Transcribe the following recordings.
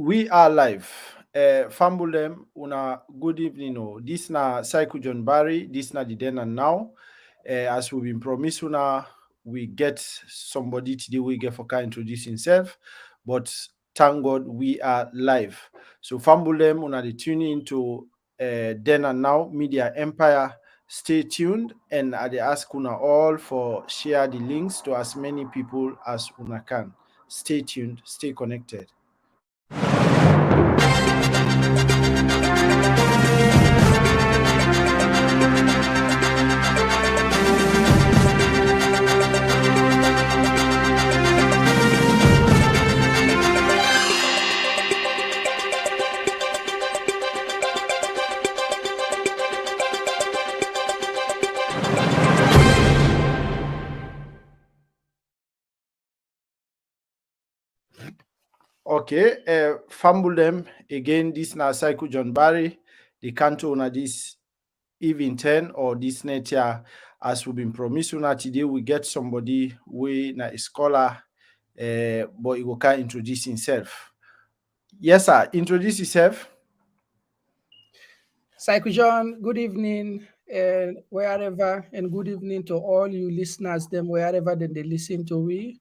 We are live. Fambulem, una good evening. Oh. This na Psycho John Barry. This na the then and now. As we've been promised, una we get somebody today. We get for can introduce himself, but thank God we are live. So Fambulem, una the tuning into then and now media empire. Stay tuned, and I dey ask una all for share the links to as many people as una can. Stay tuned. Stay connected. Okay, fumble them again. This na Cycle John Barry, the canto na this even 10 or this net year. As we've been promising today, we get somebody we na a scholar, but he will can introduce himself. Yes, sir. Introduce yourself. Psycho John, good evening, and wherever, and good evening to all you listeners, them wherever they listen to we,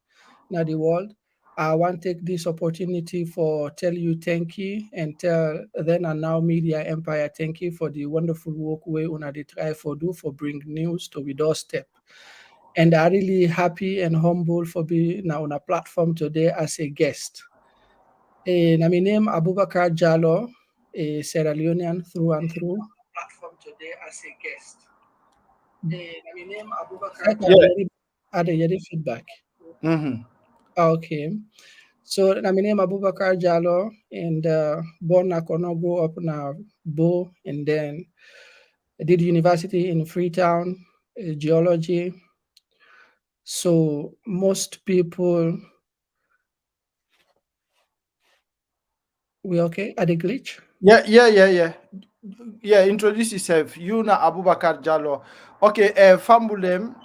now the world. I want to take this opportunity for tell you thank you and tell then and now media empire thank you for the wonderful work we una dey try for do for bring news to we doorstep. And I'm really happy and humble for being now on a platform today as a guest. And my name Abubakar Jalo, a Sierra Leonean through and through. Platform today as a guest. My name Abubakar Jalo. Are there feedback? Mm-hmm. Okay. So my name Abubakar Jalo, and born na Kono, grow up na Bo, and then I did university in Freetown, geology. So most people, we okay? Are they glitch? Yeah, introduce yourself. You na Abubakar Jallo. Okay, Fambulem.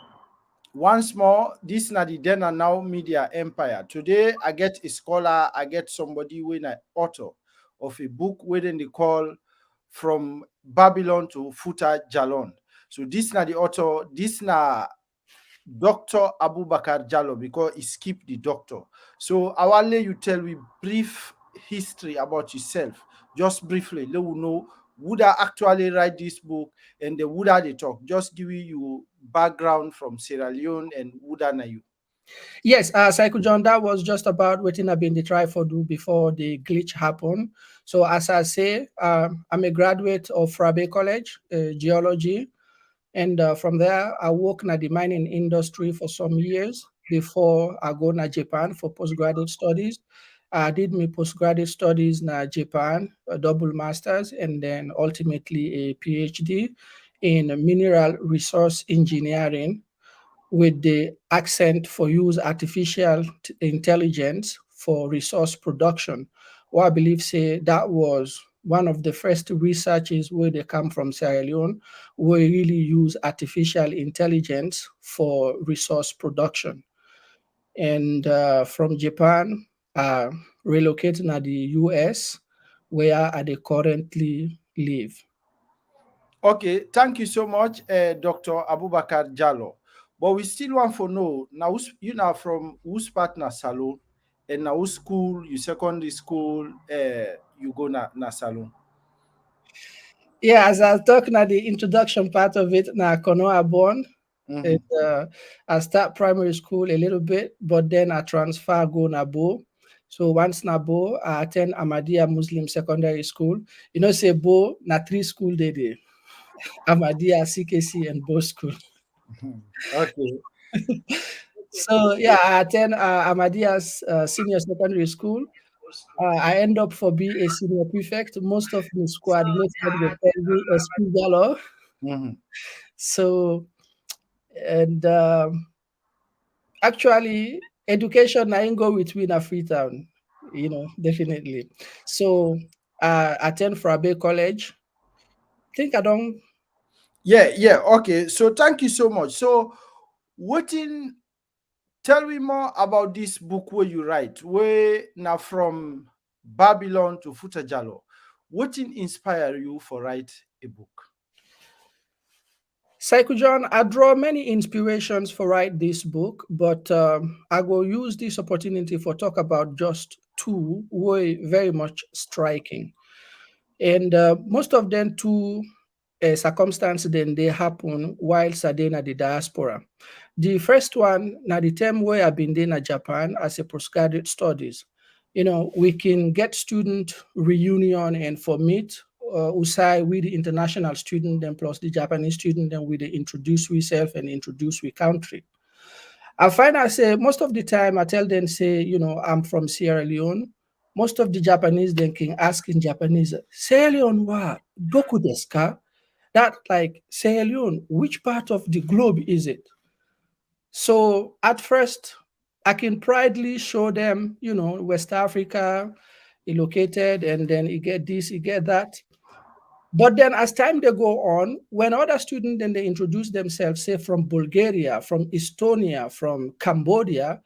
Once more, this na the then and now media empire. Today, I get a scholar, I get somebody with an author of a book within the call From Babylon to Fuuta Jalloh. So this na the author, this na Dr. Abubakar Jallo because he skipped the doctor. So I will let you tell me brief history about yourself. Just briefly, let we know would I actually write this book and the would I they talk. Just give you background from Sierra Leone and would I know you. Yes, Psycho John, that was just about waiting I've been the try for do before the glitch happened. So as I say, I'm a graduate of Frabe College, geology. And from there, I worked in the mining industry for some years before I go to Japan for postgraduate studies. I did my postgraduate studies in Japan, a double master's, and then ultimately a PhD in mineral resource engineering with the accent for use artificial intelligence for resource production. What I believe say that was one of the first researches where they come from Sierra Leone, where we really use artificial intelligence for resource production. And from Japan, relocating to the US, where I they currently live. Okay, thank you so much, Dr. Abubakar Jallo. But we still want to know now you know from whose partner salon and now whose school, you secondary school, you go na salon. Yeah, as I was talking at the introduction part of it, now Konoa born. Mm-hmm. And, I start primary school a little bit, but then I transfer go Nabo. So once Nabo, I attend Ahmadiyya Muslim Secondary School. You know, say Bo na three school they did. Ahmadiyya, CKC, and Bo School. Okay. So yeah, I attend Ahmadiyya's senior secondary school. I end up for being a senior prefect. Most of the squad mates had the SP Jalo. Mm-hmm. So and actually education I ain't go with me in Freetown, definitely. So I attend Frabe College. Think I don't. Yeah. Okay. So thank you so much. So what tell me more about this book where you write. Where now from Babylon to Fuuta Jalloh. What inspire you for write a book? Psycho John, I draw many inspirations for write this book, but I will use this opportunity for talk about just two were very much striking. And most of them two circumstances then they happen whilst I in the diaspora. The first one, now the term where I've been in Japan as a postgraduate studies. You know, we can get student reunion and for meet Usai with the international student, then plus the Japanese student, then we they introduce ourselves and introduce we country. I find I say most of the time I tell them say, you know, I'm from Sierra Leone. Most of the Japanese then can ask in Japanese, Sierra Leone wa doku desu ka? That like Sierra Leone, which part of the globe is it? So at first, I can proudly show them, you know, West Africa, located, and then you get this, you get that. But then as time they go on, when other students then they introduce themselves, say from Bulgaria, from Estonia, from Cambodia,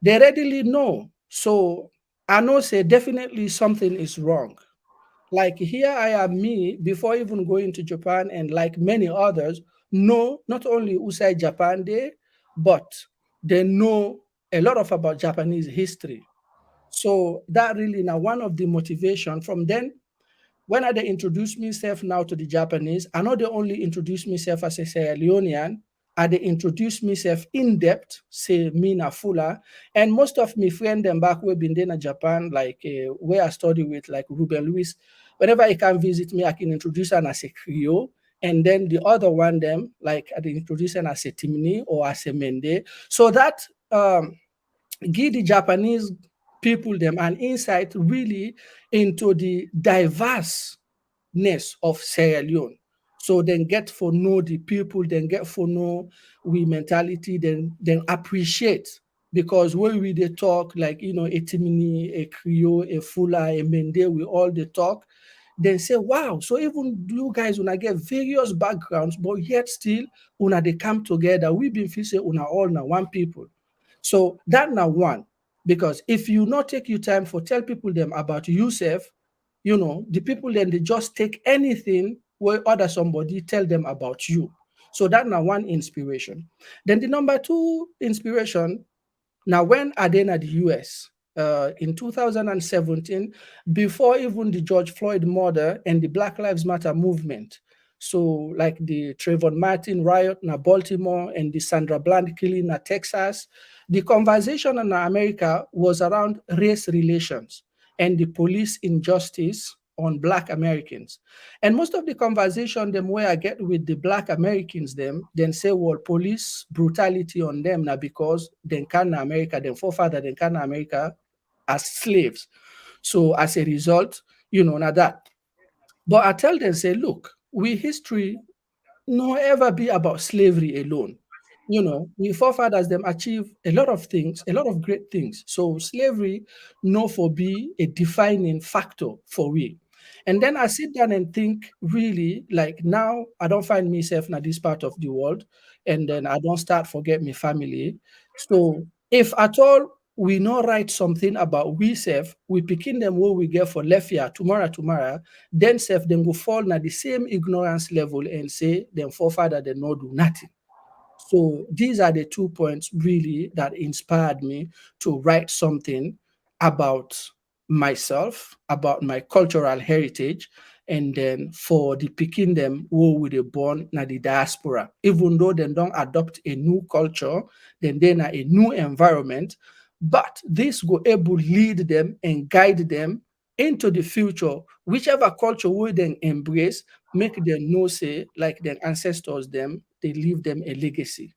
they readily know. So I know say definitely something is wrong. Like here I am me before even going to Japan and like many others know not only Usai Japan Day, but they know a lot of about Japanese history. So that really now one of the motivation from then when I they introduce myself now to the Japanese, I not they only introduce myself as a Sierra Leonean, I they introduce myself in depth, say me na Fula, and most of my friend them back where been there in Japan, like where I study with like Ruben Lewis, whenever he can visit me, I can introduce him as a Creole. And then the other one, them like I introduce him as a Timini or as a Mende. So that give the Japanese people them an insight really into the diverseness of Sierra Leone. So then get for know the people, then get for know we mentality, then appreciate because when we they talk like you know a Timini, a Creole, a Fula, a Mende, we all they talk, then say wow. So even you guys when I get various backgrounds, but yet still when they come together, we been feel say una all now one people. So that now one, because if you not take your time for tell people them about yourself, you know, the people then they just take anything where other somebody tell them about you. So that now one inspiration. Then the number two inspiration now, when I then at the US in 2017, before even the George Floyd murder and the Black Lives Matter movement, so like the Trayvon Martin riot in Baltimore and the Sandra Bland killing in Texas, the conversation in America was around race relations and the police injustice on Black Americans. And most of the conversation them where I get with the Black Americans them, then say, well, police brutality on them now because they can America, then forefather they can America as slaves. So as a result, you know, now that. But I tell them, say, look, we history no ever be about slavery alone. You know, we forefathers them achieve a lot of things, a lot of great things. So slavery no for be a defining factor for we. And then I sit down and think really like now I don't find myself in this part of the world and then I don't start forget my family. So if at all we not write something about we self, we picking them where we get for left here tomorrow, then self them go fall at the same ignorance level and say them forefather they not do nothing. So these are the 2 points really that inspired me to write something about myself, about my cultural heritage, and then for the picking them who were born na the diaspora. Even though they don't adopt a new culture, then they are a new environment, but this go able lead them and guide them into the future, whichever culture we then embrace, make them know say like their ancestors them, they leave them a legacy.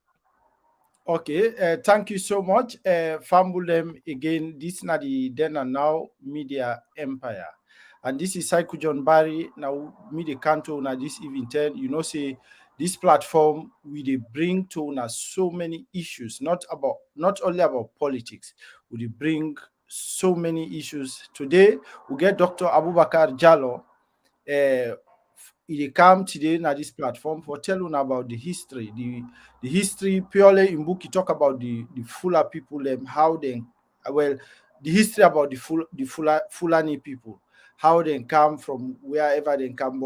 Okay, thank you so much. Fambulem again, this na the then and now media empire. And this is Psycho John Barry. Now media canto na this even 10. You know, say this platform we they bring to na so many issues, not only about politics. We dey bring so many issues. Today we get Dr. Abubakar Jalo. He come today na this platform for tell una about the history, the history purely in book. He talk about the Fula people, how they well the history about Fulani people, how they come from wherever they come,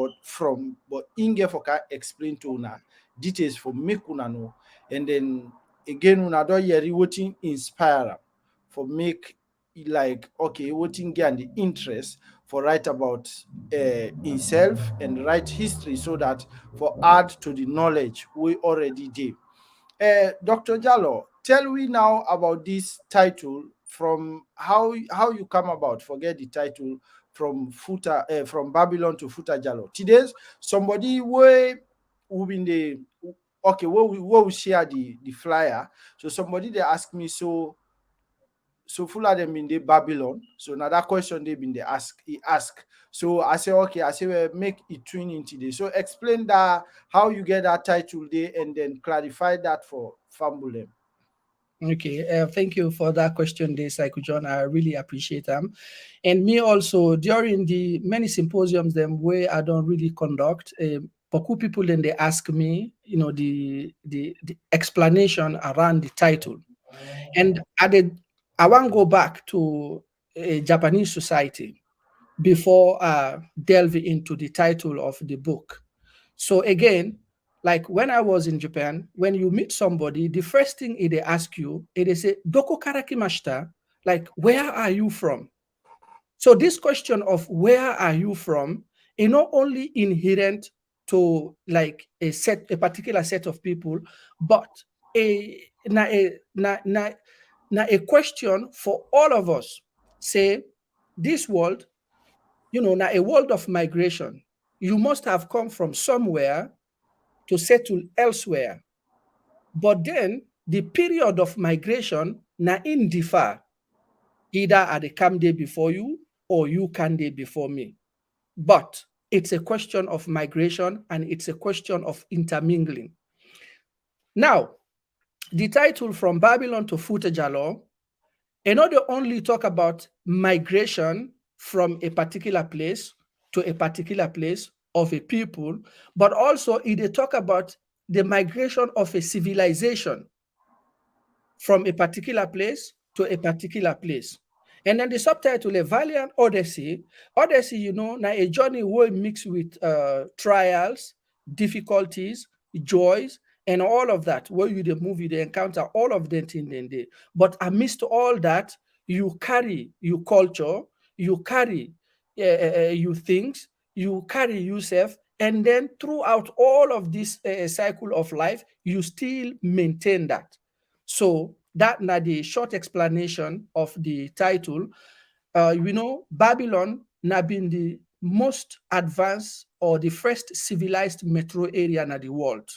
but Inge for can explain to una details for make una know, and then again una don hear wetin inspire am for make like okay wetin get the interest for write about himself and write history so that for add to the knowledge we already did. Dr. Jallo, tell me now about this title from how you come about. Forget the title from Babylon to Fuuta Jalloh. Today's somebody who been the okay where we share the flyer. So somebody they ask me so full of them in the Babylon. So now that question they been they ask. So I say okay, I say well, make it twin in today. So explain that how you get that title there and then clarify that for Fambulem. Okay, thank you for that question, there, Psycho John. I really appreciate them. And me also, during the many symposiums them where I don't really conduct, Boku people then they ask me, the explanation around the title. And I want to go back to a Japanese society before delve into the title of the book. So again, like when I was in Japan, when you meet somebody, the first thing they ask you, they say, "Doko karakimashita?" Like, where are you from? So this question of where are you from is not only inherent to like a particular set of people, but a question for all of us. Say, this world, now a world of migration. You must have come from somewhere to settle elsewhere. But then the period of migration na in differ. Either at the come day before you or you can day before me. But it's a question of migration and it's a question of intermingling. Now, the title from Babylon to Fuuta Jalloh, and not only talk about migration from a particular place to a particular place of a people, but also it talk about the migration of a civilization from a particular place to a particular place. And then the subtitle, A Valiant Odyssey. Odyssey, now a journey will mix with trials, difficulties, joys, and all of that. Where you the movie, they encounter all of them in the day. But amidst all that, you carry your culture, you carry your things, you carry yourself, and then throughout all of this cycle of life, you still maintain that. So that na the short explanation of the title. Babylon na been the most advanced or the first civilized metro area in the world.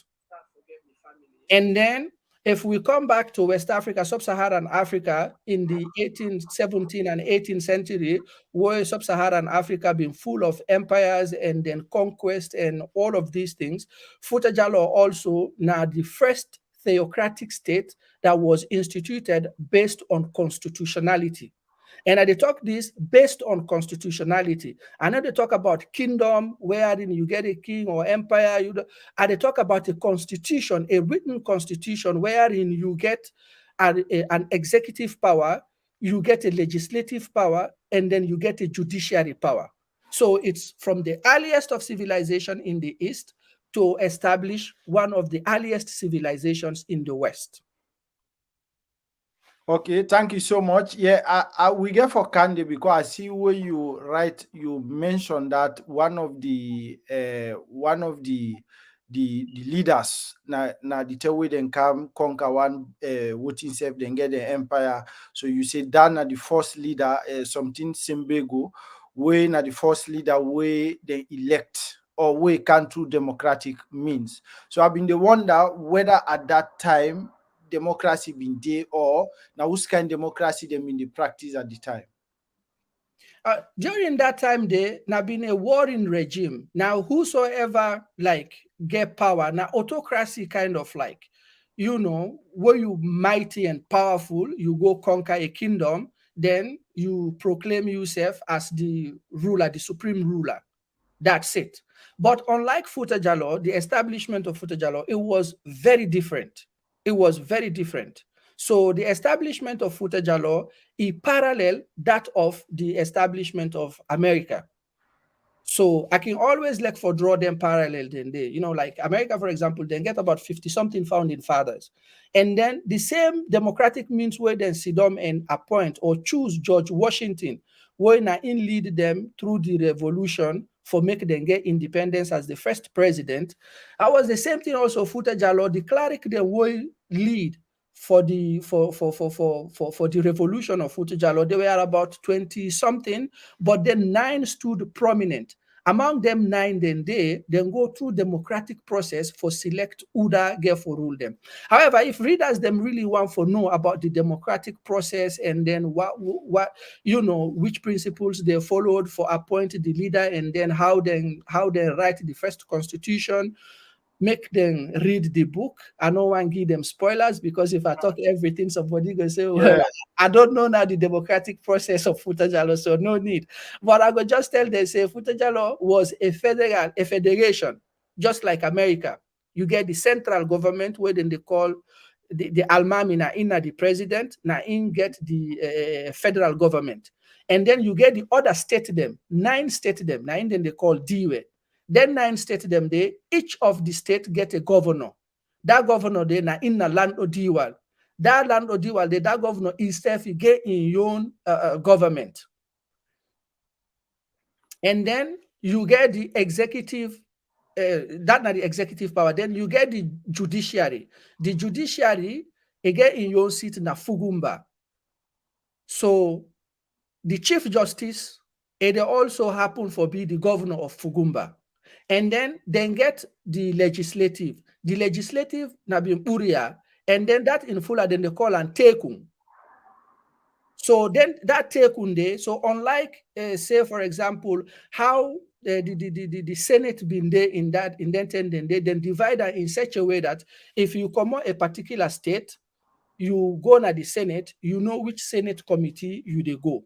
And then if we come back to West Africa, Sub-Saharan Africa in the 18th, 17th, and 18th century, where Sub-Saharan Africa been full of empires and then conquest and all of these things, Fuuta Jalloh also now the first theocratic state that was instituted based on constitutionality. And I they talk this based on constitutionality. I know they talk about kingdom, wherein you get a king or empire. And they talk about a constitution, a written constitution, wherein you get an executive power, you get a legislative power, and then you get a judiciary power. So it's from the earliest of civilization in the East to establish one of the earliest civilizations in the West. Okay, thank you so much. Yeah, I we get for Candy because I see where you write. You mentioned that one of the leaders na the tell way then come conquer one voting self then get the empire. So you say that na the first leader something Simbego way na the first leader way they elect or way can through democratic means. So I've been the wonder whether at that time democracy been there or now which kind democracy them in the practice at the time. During that time, there now been a warring regime. Now, whosoever like get power, now autocracy kind of like, where you mighty and powerful, you go conquer a kingdom, then you proclaim yourself as the ruler, the supreme ruler. That's it. But unlike Fuuta Jalloh, the establishment of Fuuta Jalloh, it was very different. It was very different. So the establishment of Fuuta Jalloh is parallel that of the establishment of America. So I can always like for draw them parallel then they, like America, for example, then get about 50 something founding fathers. And then the same democratic means where then sit down and appoint or choose George Washington, where na in lead them through the revolution for make them get independence as the first president. I was the same thing also Fuuta Jalloh, the cleric they will lead for the for the revolution of Fuuta Jalloh. They were about 20 something, but then 9 stood prominent. Among them 9, then they then go through democratic process for select Uda get for rule them. However, if readers them really want to know about the democratic process and then what which principles they followed for appoint the leader and then how they write the first constitution, make them read the book. I don't want to give them spoilers because if I talk everything, somebody go say, "Well, Yeah. I don't know now the democratic process of Fuuta Jalloh, so no need." But I go just tell them, say Fuuta Jalloh was a federation, just like America. You get the central government, where then they call the Almami na in the president, na in get the federal government. And then you get the other state them, 9 state them, na in then they call Diwe. Then 9 state them they each of the state get a governor. That governor they na in a land odiwal. That land odiwal they that governor himself he get in your own government. And then you get the executive, that not the executive power. Then you get the judiciary. The judiciary again in your seat na Fugumba. So the chief justice, it also happen for be the governor of Fugumba. And then get the legislative. The legislative na be Uria, and then that in Fula then they call and Tekun. So then that Tekunde, so unlike say for example how the Senate been there in that then they then divide that in such a way that if you come out a particular state, you go na the Senate, you know which Senate committee you they go.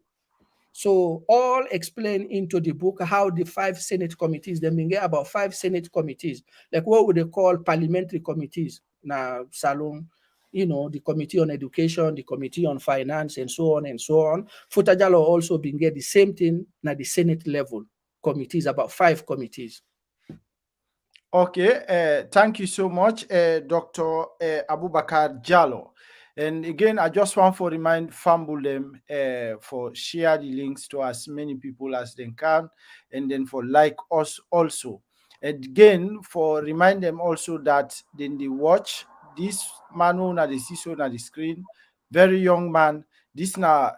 So all explain into the book how the 5 Senate committees, they get about 5 Senate committees, like what would they call parliamentary committees. Now, Salon, the Committee on Education, the Committee on Finance, and so on and so on. Fuuta Jalloh also been get the same thing at the Senate level committees, about 5 committees. Okay, thank you so much, Dr. Abubakar Jalo. And again, I just want to remind Fambulem for share the links to as many people as they can, and then for like us also. And again, for remind them also that then they watch this man who na the CISO na the screen, very young man. This na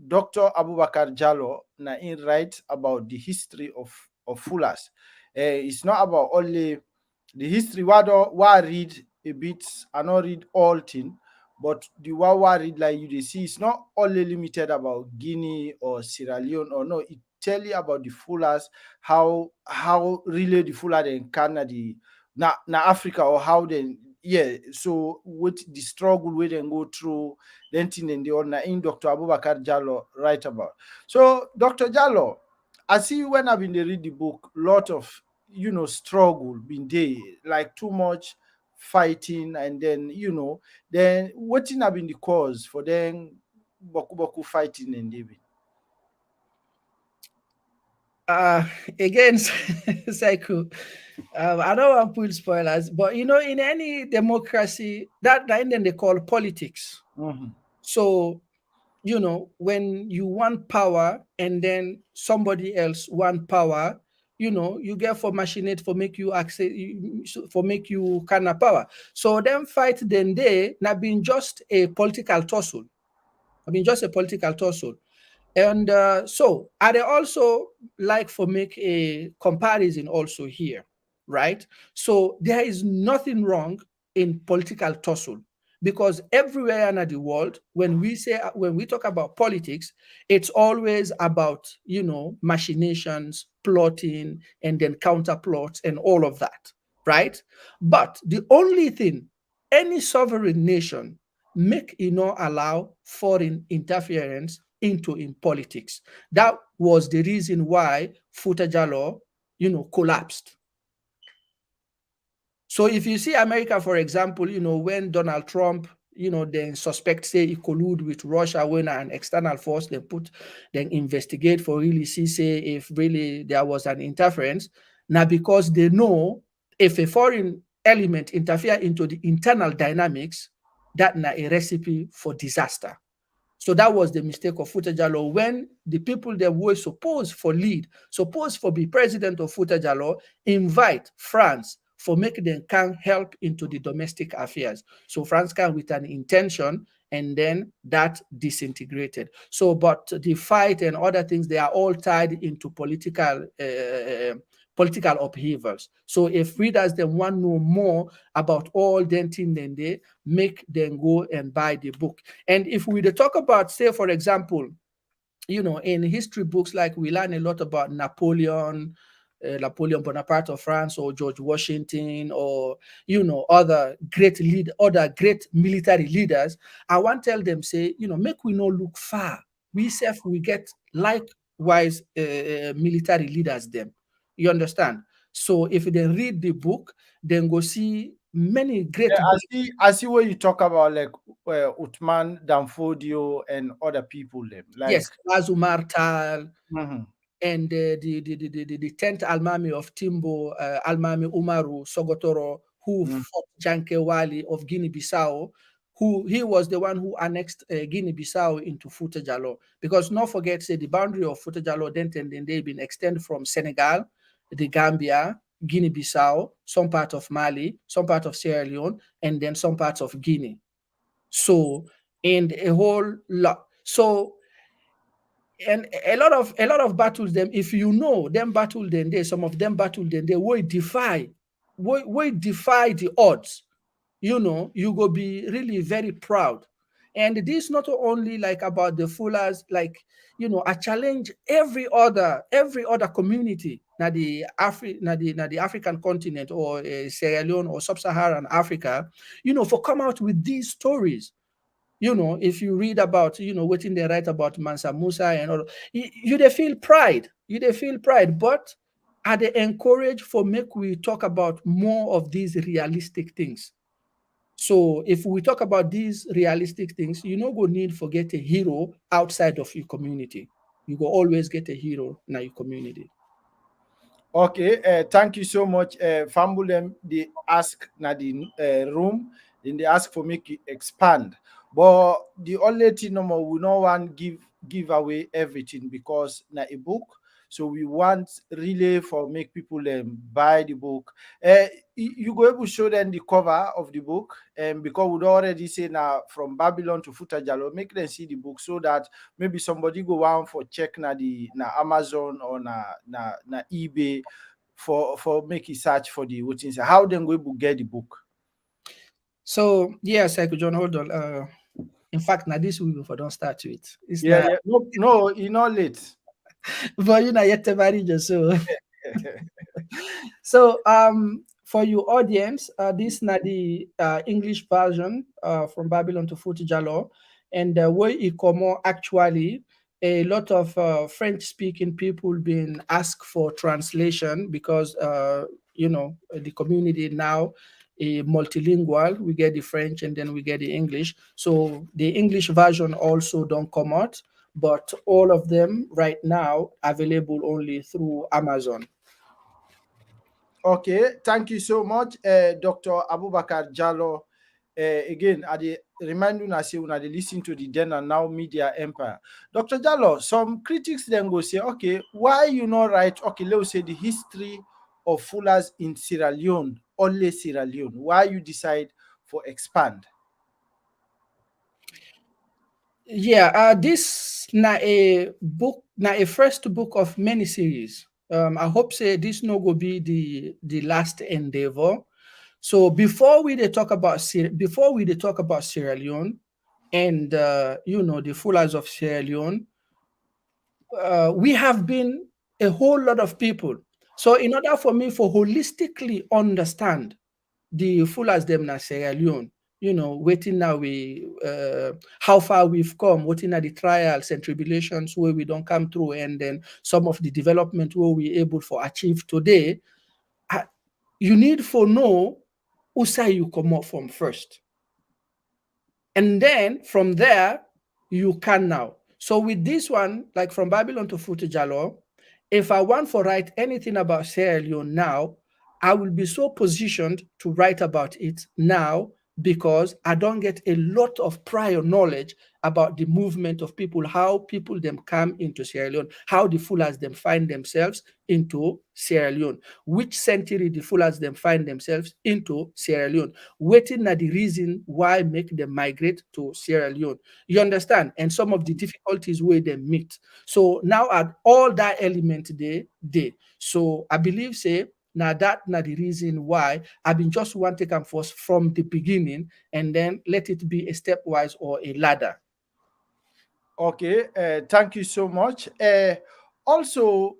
Dr. Abubakar Jalo na in write about the history of Fulas. It's not about only the history. What I read a bit, I not read all thing, but the what I read like you they see, it's not only limited about Guinea or Sierra Leone or no. It tell you about the Fullers, how really the Fuller they encounter the na Africa or how they so what the struggle we then go through, then thing and the other in Dr. Abubakar Jallo write about. So Dr. Jallo, I see when I've been read the book, lot of struggle been there, like too much fighting, and then then what have been the cause for them boku boku fighting and David. Again, Psycho, I don't want to put spoilers, but in any democracy, that then they call politics. Mm-hmm. So, when you want power and then somebody else want power, you get for machinate for make you access, for make you kind of power. So them fight then they not been just a political tussle. I mean, just a political tussle. And so I also like for make a comparison also here, right? So there is nothing wrong in political tussle because everywhere in the world, when we talk about politics, it's always about machinations, plotting, and then counter plots and all of that, right? But the only thing any sovereign nation make allow foreign interference into in politics. That was the reason why Fuuta Jalloh, collapsed. So if you see America, for example, when Donald Trump, then suspect say he collude with Russia when an external force then investigate for really see say if really there was an interference. Now because they know if a foreign element interfere into the internal dynamics, that na a recipe for disaster. So that was the mistake of Fuuta Jalloh when the people that were supposed for lead, supposed for be president of Fuuta Jalloh, invite France for make them can help into the domestic affairs. So France can with an intention, and then that disintegrated. So, but the fight and other things, they are all tied into political upheavals. So if readers then want to know more about all them things, then they make them go and buy the book. And if we talk about, say, for example, in history books, like we learn a lot about Napoleon Bonaparte of France, or George Washington, or other great military leaders. I want to tell them, say, make we no look far. We self we get likewise military leaders them. You understand? So if they read the book, then go see many great. Yeah, I see where you talk about like Uthman Danfodio and other people them. Like Yes, Azumar Tal, mhm, and the 10th Almami of Timbo, Almami Umaru Sogotoro, who mhm. fought Jankewali of Guinea-Bissau, who he was the one who annexed Guinea-Bissau into Fuuta Jalloh. Because not forget, say the boundary of Fuuta Jalloh then they've been extended from Senegal, the Gambia, Guinea-Bissau, some part of Mali, some part of Sierra Leone, and then some parts of Guinea. So, and a whole lot. So, and a lot of battles them, if you know them battle then they some of them battle then they will defy the odds. You go be really very proud. And this not only like about the fullers, like, I challenge every other community na the African continent, or Sierra Leone or sub-Saharan Africa, for come out with these stories. If you read about, what they write about Mansa Musa and all, they feel pride. They feel pride, but are they encouraged for make we talk about more of these realistic things? So if we talk about these realistic things, you no go need forget a hero outside of your community. You go always get a hero in your community. Okay, thank you so much. Fambulem, they ask na the room, then they ask for make it expand. But the only thing no more, we no want give away everything because na a book. So we want really for make people buy the book. You go able to show them the cover of the book, and because we already say now from Babylon to Futa Jalloh, make them see the book so that maybe somebody go on for check na Amazon or na eBay for make a search for the what is how them go able get the book. So yes, I could John, hold on. In fact, now this we for don't start with. It's Yeah, not, yeah. No, you not late. but yet to marry just so. So, for your audience, this is the English version from Babylon to Fuuta Jalloh, and where it come actually a lot of French-speaking people being asked for translation because the community now multilingual. We get the French and then we get the English. So the English version also don't come out, but all of them right now available only through Amazon. Okay, thank you so much, Dr. Abubakar Jalo. Again, I dey remind you, say una dey listen to the then and now media empire. Dr. Jalo, some critics then go say, okay, why you not write? Okay, let's say the history of fullers in Sierra Leone, only Sierra Leone. Why you decide for expand? Yeah, this na a book, na a first book of many series. I hope say this no go be the last endeavor. So before we dey talk about Sierra Leone and the fullers of Sierra Leone, we have been a whole lot of people. So in order for me for holistically understand the fullers them na Sierra Leone, waiting now how far we've come, waiting at the trials and tribulations where we don't come through, and then some of the development where we able to achieve today. uh, you need for know who say you come up from first. And then from there, you can now. So with this one, like from Babylon to Fuuta Jalloh, if I want to write anything about Sierra Leone now, I will be so positioned to write about it now because I don't get a lot of prior knowledge about the movement of people, how people them come into Sierra Leone, how the Fullers them find themselves into Sierra Leone, which century the Fullers them find themselves into Sierra Leone, waiting at the reason why make them migrate to Sierra Leone. You understand? And some of the difficulties where they meet. So now at all that element they. So I believe say now that now the reason why I've been just one take and force from the beginning and then let it be a stepwise or a ladder. Okay, thank you so much. Also,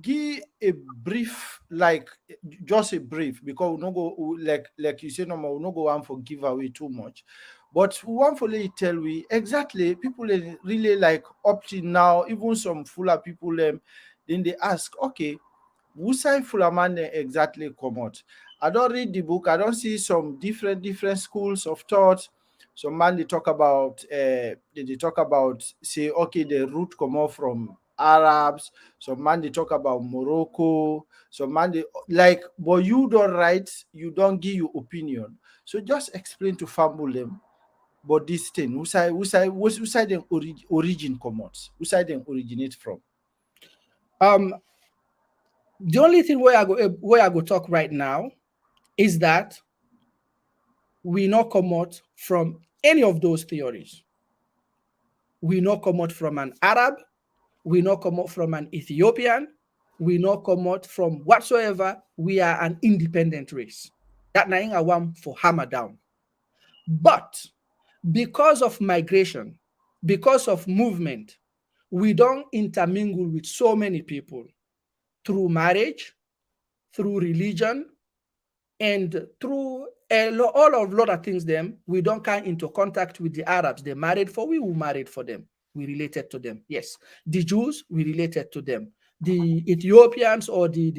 give a brief, like just a brief, because we no go like you say no more, we no go want for giveaway too much. But we want for let tell we exactly people really like up to now, even some fuller people then they ask, okay, who side fuller man exactly come out? I don't read the book, I don't see some different schools of thought. Some man they talk about they talk about say okay the root come out from Arabs, some man they talk about Morocco, some man they like, but you don't write, you don't give your opinion. So just explain to Fambulem, but this thing, who side them origin come out? Who side them originate from? Um, the only thing where I go talk right now is that we not come out from any of those theories. We not come out from an Arab, we not come out from an Ethiopian, we not come out from whatsoever. We are an independent race. That naing I want for hammer down. But because of migration, because of movement, we don't intermingle with so many people through marriage, through religion, and through all of lot of things them, we don't come into contact with the Arabs. They married for, we who married for them. We related to them. Yes. The Jews, we related to them. The Ethiopians or the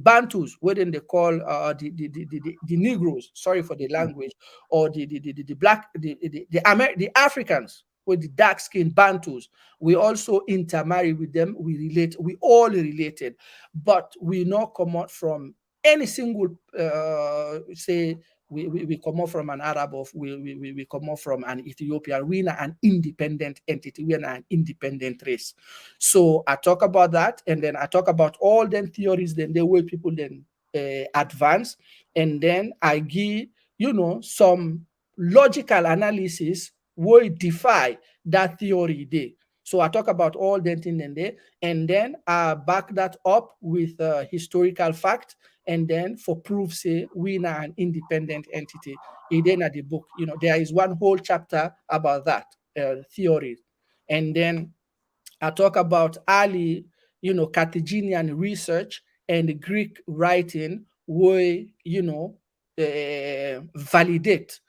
Bantus, what then they call the Negroes, sorry for the language, or the black, the Africans, with the dark skinned Bantus, we also intermarry with them. We relate, we all related, but we not come out from any single say we come out from an Arab or we come out from an Ethiopian. We are an independent entity. We are an independent race. So I talk about that, and then I talk about all them theories, then the way people then advance, and then I give some logical analysis will defy that theory there. So I talk about all that thing in there, and then I back that up with historical fact, and then for proof, say we are an independent entity. And then at the book, there is one whole chapter about that theory, and then I talk about early, Carthaginian research and Greek writing, where validate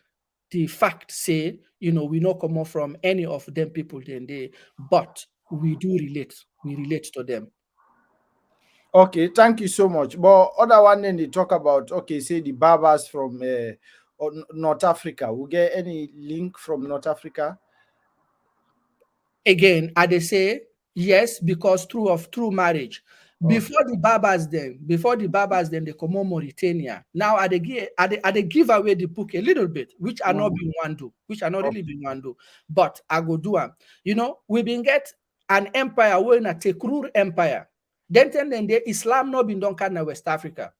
the fact say, we not come out from any of them people then they, but we do relate. We relate to them. Okay, thank you so much. But other one then they talk about okay, say the barbers from North Africa. We get any link from North Africa? Again, I they say yes, because through marriage. Okay. Before the barbers then they come on Mauritania. Now I they give away the book a little bit, which I not Mm, been one do, which I not really okay. been one do, but I go do them. We been get an empire when a Tekrur empire. Then the Islam not been done kind of West Africa.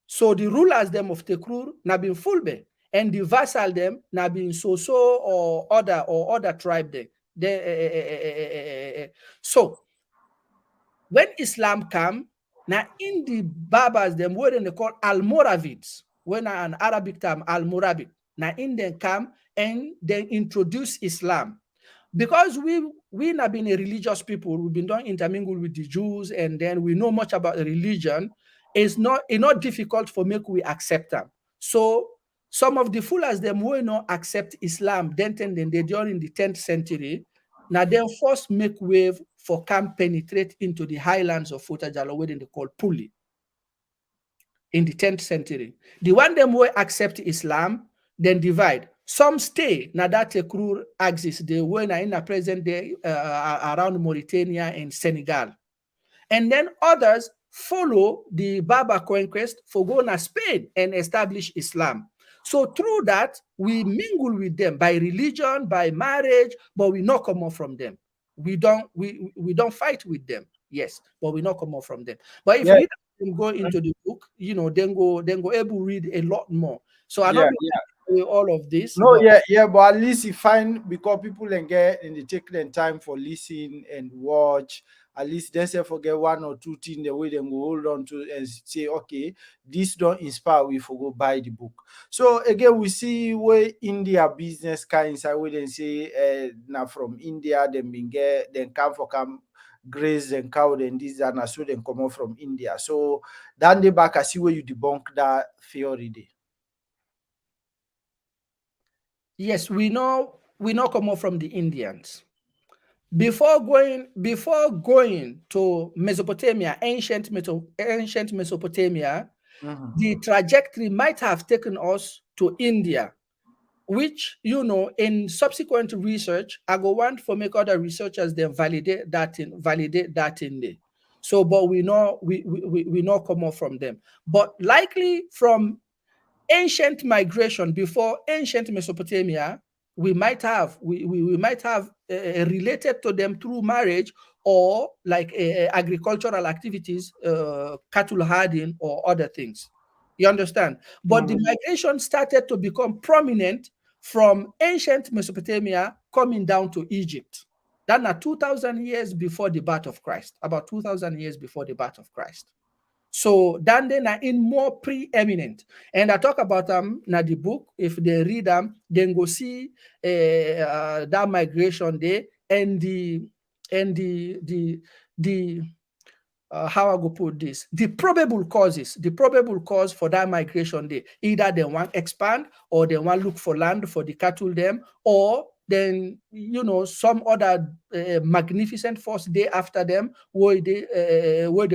So the rulers them of Tekrur na been Fulbe, and the vassal them na been Soso or other tribe there. So when Islam come, now in the Barbers them what they call Almoravids, when an Arabic term Almoravid, now in them come and then introduce Islam. Because we not been a religious people, we've been done intermingle with the Jews, and then we know much about the religion. It's not difficult for make we accept them. So some of the foolers them will not accept Islam then they during the 10th century. Now then first make wave for can penetrate into the highlands of Fuuta Jalloh, where they call Puli in the 10th century. The one them will accept Islam, then divide. Some stay na that Tekrur axis, the way na in a present day around Mauritania and Senegal. And then others follow the Berber conquest for go na Spain and establish Islam. So through that, we mingle with them by religion, by marriage, but we not come off from them. We don't fight with them, yes, but we not come off from them. But if Yeah, readers go into the book, then go able read a lot more. So I not yeah, be yeah. with all of this, No, but yeah, yeah, but at least you find because people and get and they take their time for listen and watch. At least they say forget one or two things the way they go hold on to and say, okay, this don't inspire we for go buy the book. So again, we see where India business kinds I wouldn't say now from India, then been get then come graze and cow and this and so then come out from India. So then they back I see where you debunk that theory there. yes, we know come up from the Indians. Before going to Mesopotamia, ancient Mesopotamia, Mm-hmm. the trajectory might have taken us to India, which in subsequent research, I go want for make other researchers then validate that in there. So, but we know come up from them, but likely from ancient migration before ancient Mesopotamia, we might have related to them through marriage or like agricultural activities, cattle herding or other things. You understand? But the Mm-hmm. migration started to become prominent from ancient Mesopotamia coming down to Egypt. That now 2,000 years before the birth of Christ, about 2,000 years before the birth of Christ. So then they are in more preeminent. And I talk about them na the book. If they read them, then go see that migration there and the how I go put this, the probable cause for that migration there. Either they want expand or they want look for land for the cattle them, or then some other magnificent force day after them where they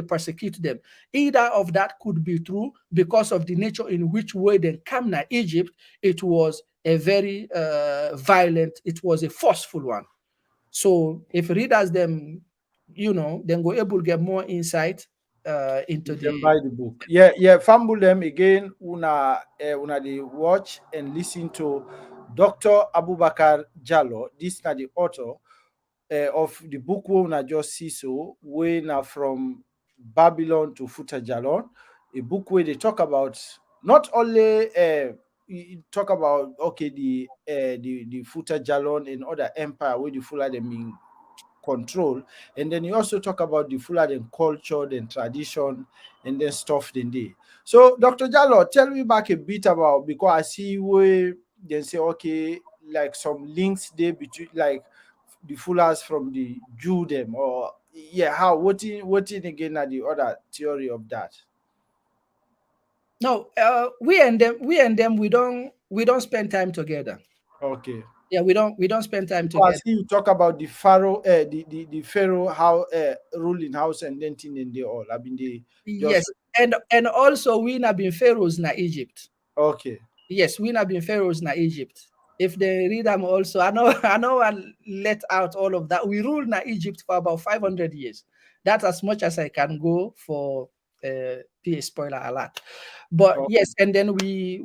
persecute them. Either of that could be true because of the nature in which way they come to Egypt. It was a very violent, it was a forceful one. So if readers them, then go able to get more insight into You can the. buy the book. Yeah, yeah. Fumble them again. Una the watch and listen to Dr. Abubakar Jallo. This na the author of the book we una just see so we na from Babylon to Fuuta Jalloh. A book where they talk about not only talk about okay the Fuuta Jalloh and other empire where the Fulani mean control. And then you also talk about the Fulani culture, then tradition, and then stuff then they. So Dr. Jallo, tell me back a bit about because I see where they say okay, like some links there between like the Fullers from the Jew them or yeah, how what in again are the other theory of that? No, we and them we don't spend time together. Okay. Yeah, we don't spend time Because I together. see you talk about the Pharaoh, the Pharaoh how ruling house and then thing and they all. I mean they just Yes, and also we have been pharaohs na Egypt. okay. Yes, we have been pharaohs na Egypt. If they read them also, I know I let out all of that. We ruled na Egypt for about 500 years. That's as much as I can go for PA spoiler alert. But Okay. yes, and then we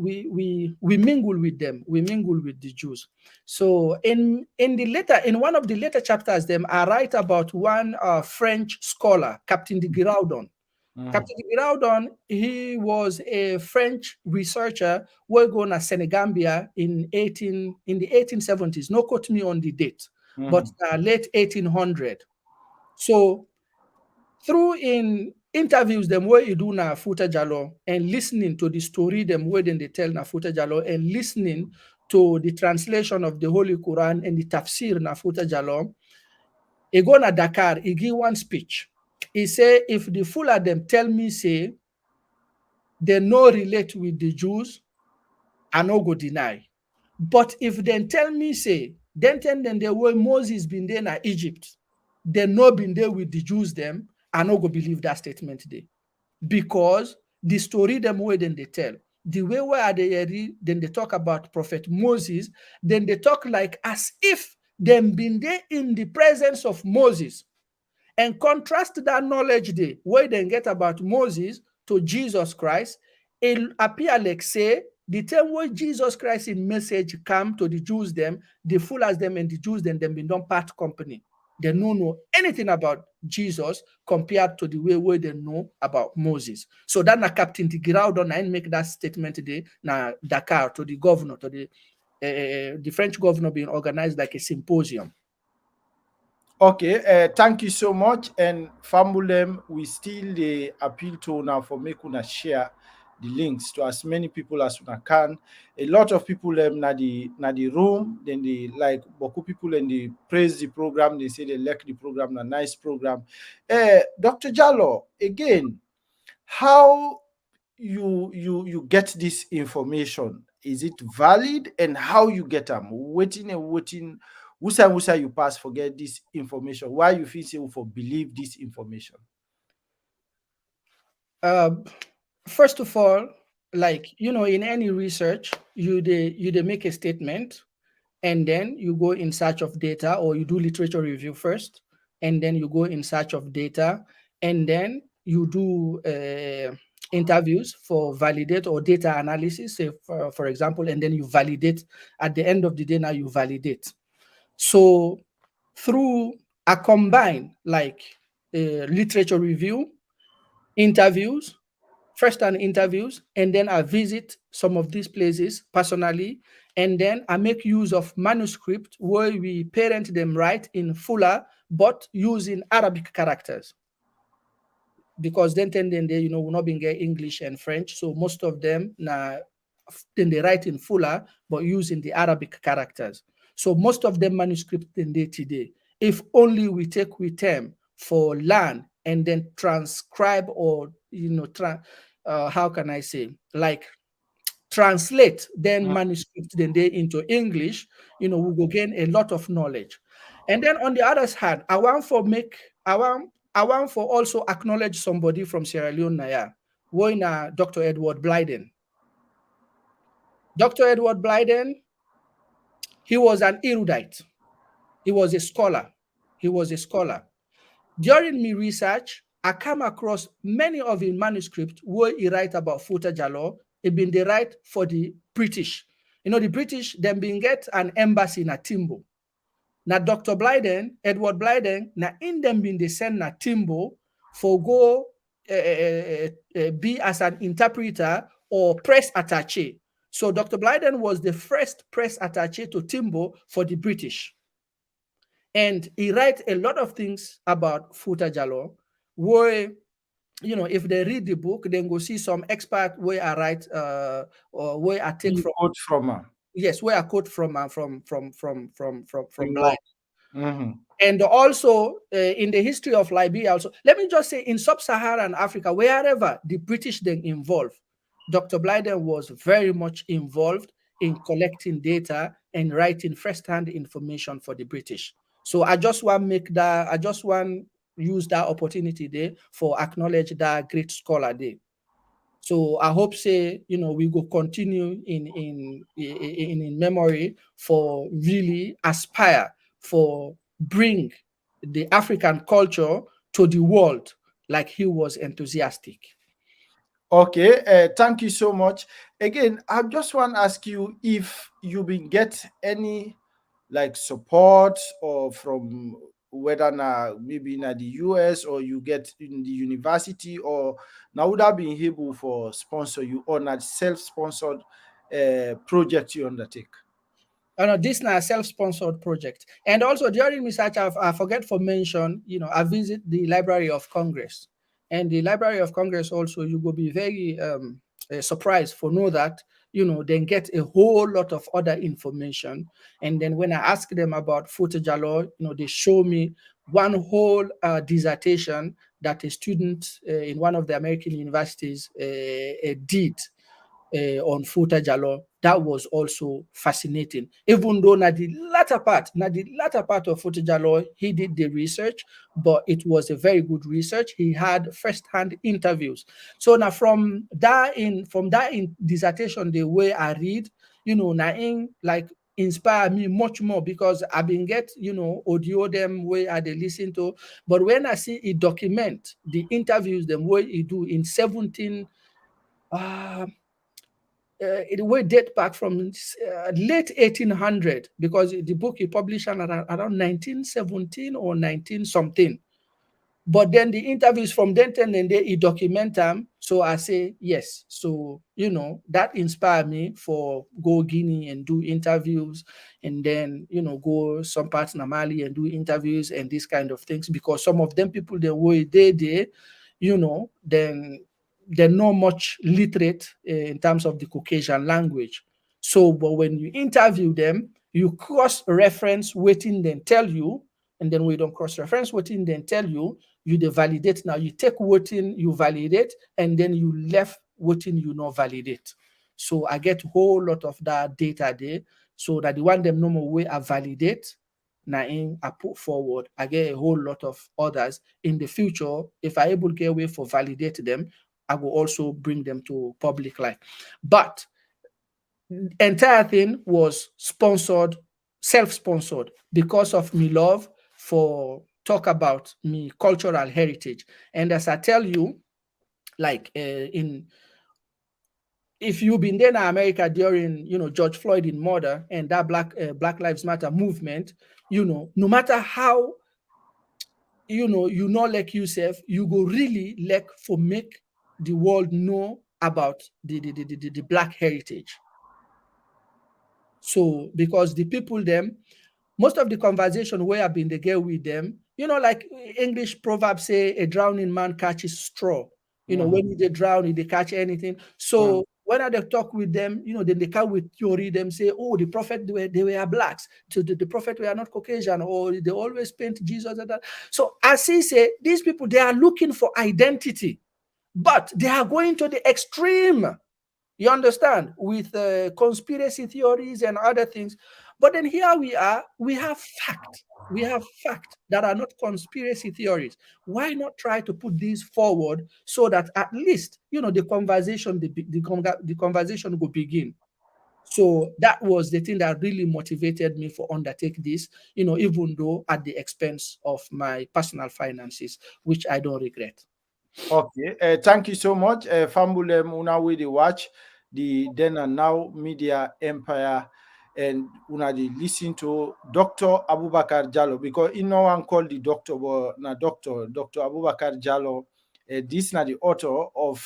mingle with them. We mingle with the Jews. So in one of the later chapters, them I write about one French scholar, Captain de Giraudon. Mhm. Captain Giraudon, he was a French researcher working at Senegambia in the 1870s. No quote me on the date, but Mhm. late 1800. So through in interviews them where you do na Fuuta Jalloh and listening to the story them where then they tell na Fuuta Jalloh and listening to the translation of the Holy Quran and the tafsir na Fuuta Jalloh, he go na Dakar, he give one speech. He say, if the Fula them tell me say they no relate with the Jews, I no go deny. But if they tell me say, then tell them the way Moses been there in Egypt, they no been there with the Jews them, I no go believe that statement there. Because the story them way then they tell. the way where they read, then they talk about Prophet Moses, then they talk like as if them been there in the presence of Moses. And contrast that knowledge they where they get about Moses to Jesus Christ, it appear like say the time where Jesus Christ in message come to the Jews them, the fool as them and the Jews them been done part company. They don't know anything about Jesus compared to the way where they know about Moses. So that na Captain Tigirao and make that statement today na Dakar to the governor, to the French governor being organized like a symposium. Okay, thank you so much. And Famulem, we still appeal to now for make una share the links to as many people as una can. A lot of people na the room, then they like Boku people and they praise the program. They say they like the program, a nice program. Dr. Jallo, again, how you get this information? Is it valid, and how you get them? Waiting and waiting. Wusa you pass forget this information. Why you feel say for believe this information? Uh, First of all, like in any research, you they make a statement, and then you go in search of data, or you do literature review first, and then you go in search of data, and then you do interviews for validate or data analysis, say for example, and then you validate. At the end of the day, now you validate. So through a combined like literature review, interviews, first-hand interviews, and then I visit some of these places personally, and then I make use of manuscript where we parent them right in Fula, but using Arabic characters. Because then they will not be get English and French, so most of them then they write in Fula, but using the Arabic characters. So most of them manuscript then they today. If only we take with them for learn and then transcribe, or how can I say, like translate then manuscript then they into English, we will gain a lot of knowledge. And then on the other hand, I want for also acknowledge somebody from Sierra Leone Naya, Woina Dr. Edward Blyden. Dr. Edward Blyden, he was an erudite. He was a scholar. He was a scholar. During my research, I come across many of his manuscripts where he write about Fuuta Jalloh. He been they write for the British. The British, them been get an embassy in Timbo. Now Dr. Blyden, Edward Blyden, now in them been they send na Timbo for go be as an interpreter or press attaché. So Dr. Blyden was the first press attaché to Timbo for the British. And he writes a lot of things about Fuuta Jalloh, where, if they read the book, then go see some expert where I write, or where I take You from. quote from her. Yes, where I quote from Blind. Mm-hmm. And also in the history of Liberia, also, let me just say, in sub-Saharan Africa, wherever the British then involved, Dr. Blyden was very much involved in collecting data and writing first-hand information for the British. So I just want use that opportunity there for acknowledge that great scholar there. So I hope say we go continue in memory for really aspire for bring the African culture to the world like he was enthusiastic. Okay, thank you so much. Again, I just want to ask you if you been get any like support or from whether na maybe in the US or you get in the university, or now would have been able for sponsor you on a self-sponsored project you undertake. No, this is a self-sponsored project. And also during research, I forget for mention, I visit the Library of Congress. And the Library of Congress also, you will be very surprised for know that, then get a whole lot of other information. And then when I ask them about Fuuta Jalloh, they show me one whole dissertation that a student in one of the American universities did on Fuuta Jalloh. that was also fascinating. Even though na the latter part of Fuuta Jalloh, he did the research, but it was a very good research. He had first-hand interviews. So now from that in dissertation, the way I read, now in like inspire me much more because I've been get audio them way I they listen to, but when I see it document the interviews them way he do in 17 uh, it will date back from late 1800 because the book he published around 1917 or 19 something. But then the interviews from then and there, he document them. So I say yes. So that inspired me for go Guinea and do interviews, and then go some parts in Mali and do interviews and these kind of things because some of them people they were they then they're not much literate in terms of the Caucasian language. So, but when you interview them, you cross reference waiting then tell you, and then we don't cross reference waiting then tell you, you they validate now. You take waiting, you validate, and then you left waiting, you not validate. So I get a whole lot of that data there. So that the one them normal way I validate, now in I put forward, I get a whole lot of others in the future. If I able get way for validate them, I will also bring them to public life. But entire thing was sponsored, self-sponsored because of me love for talk about me cultural heritage. And as I tell you, like in if you've been there in America during George Floyd in murder and that Black Lives Matter movement, no matter how you know like yourself, you go really like for make the world know about the Black heritage. So because the people them, most of the conversation where I've been the girl with them, like English proverb say, a drowning man catches straw. When they drown, they catch anything. Mm. So when I talk with them, then they come with theory, them say, oh, the prophet, they were blacks. So the prophet were not Caucasian, or they always paint Jesus and that. So as he say, these people, they are looking for identity, but they are going to the extreme. You understand? With conspiracy theories and other things. But then here we are, we have fact. We have fact that are not conspiracy theories. Why not try to put these forward so that at least, the conversation, the conversation will begin. So that was the thing that really motivated me for undertake this, even though at the expense of my personal finances, which I don't regret. Okay, thank you so much. Fambulem una we dey watch the then and now media empire, and una dey listen to Dr. Abubakar Jallo because in no one call the doctor, but na Dr. Abubakar Jallo. This na the author of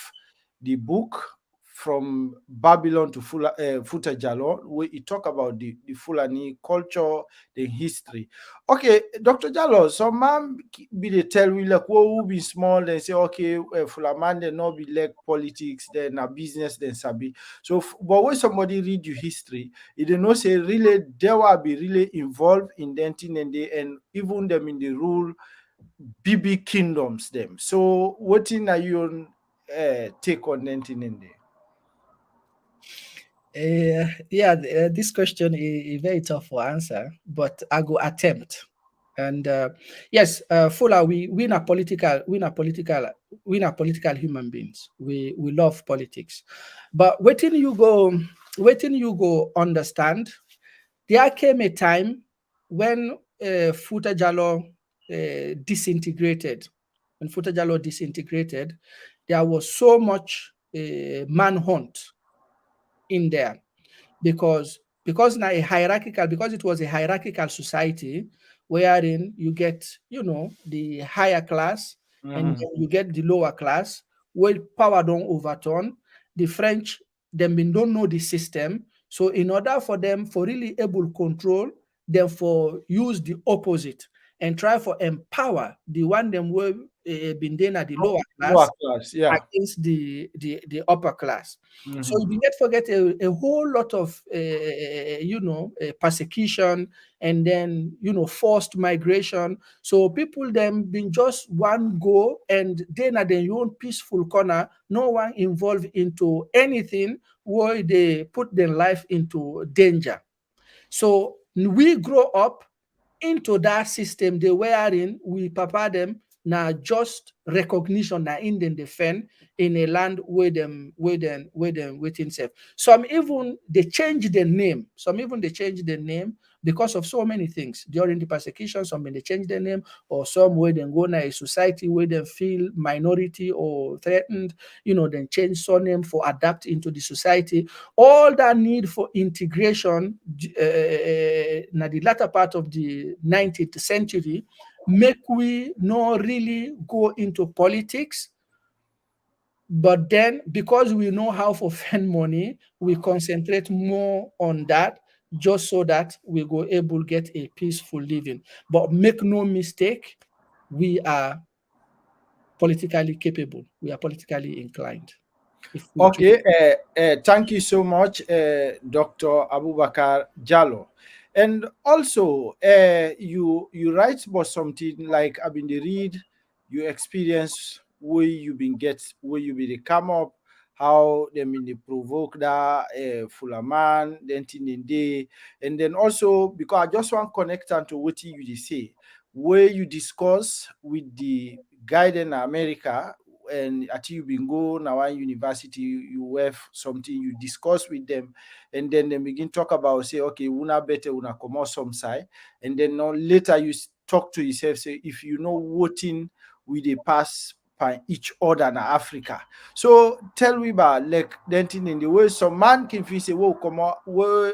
the book from Babylon to Fuuta Jalloh, where he talk about the Fulani culture, the history. Okay, Dr. Jallo, some man be they tell we like who be small, they say okay, Fulaman they not be like politics, then a business, then sabi. So, but when somebody read your history, you don't know say really they will be really involved in the thing and they and even them in the rule BB kingdoms them. So, what in are your take on anything in there? Yeah, this question is very tough to answer, but I go attempt. And yes, Fuller, we are political, we are political human beings. We love politics, but waiting you go understand. There came a time when Fuuta Jalloh disintegrated. When Fuuta Jalloh disintegrated, there was so much manhunt in there because now a hierarchical because it was a hierarchical society wherein you get the higher class and Mhm. then you get the lower class where power don't overturn the French them been don't know the system, so in order for them for really able control them for use the opposite and try for empower the one them were been there at the lower Lower class class, yeah. against the upper class. So Mm-hmm. you get forget a whole lot of persecution, and then forced migration. So people them been just one go, and then at their own peaceful corner, no one involved into anything where they put their life into danger. So we grow up into that system they were in. We prepare them now just recognition na in them defend in a land where them waiting safe. Some even they change the name. Some even they change the name because of so many things during the persecution. Some when they change their name, or some way they go na a society where they feel minority or threatened, then change surname for adapt into the society. All that need for integration na the latter part of the 19th century make we not really go into politics, but then because we know how to spend money, we concentrate more on that, just so that we go able get a peaceful living. But make no mistake, we are politically capable, we are politically inclined if we choose. Okay, thank you so much, Dr. Abubakar Jallo. And also, you write about something like I've been the read, you experience where you been get, where you been come up, how they been dey provoke that Fulaman, then thing in day, and then also because I just want connect am to what you dey say, where you discuss with the guide in America, and at you been go now one university, you have something you discuss with them, and then they begin talk about say okay una better una come out some side, and then now later you talk to yourself say if you know voting we they pass by each other in Africa. So tell me about like then thing in the way some man can feel say well come out well